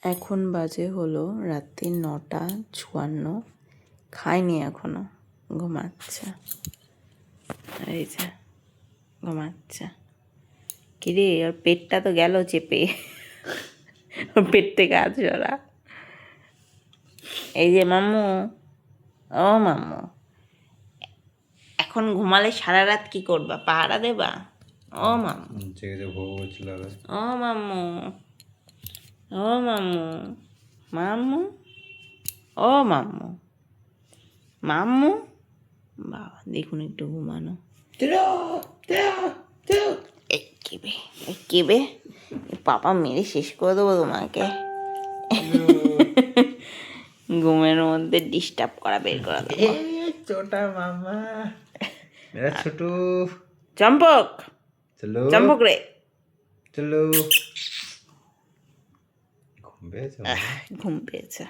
এখন বাজে হলো রাত্রি 9:54। খায়নি এখনো, ঘুমাচ্ছে। এই যে ঘুমাচ্ছে। কিরে ওর পেটটা তো গেল চেপে, ওর পেট থেকে আছে ওরা। এই যে মাম্মু, ও মাম্মু, এখন ঘুমালে সারা রাত কি করবা? পাহারা দেবা? ও মাম্মু, ও মাম্মু, ও মাম্মু, মাম্মু, ও মাম্মু, মাম্মু। বাবা দেখুন একটু ঘুমানো। কেবে পাপা মেরে শেষ করে দেবো তোমাকে। ঘুমের মধ্যে ডিস্টার্ব করা বের করা দেবো। छोटा मामा मेरा छोटू চম্পক, चलो চম্পক রে, चलो घूम पे ঘুম পেয়েছে।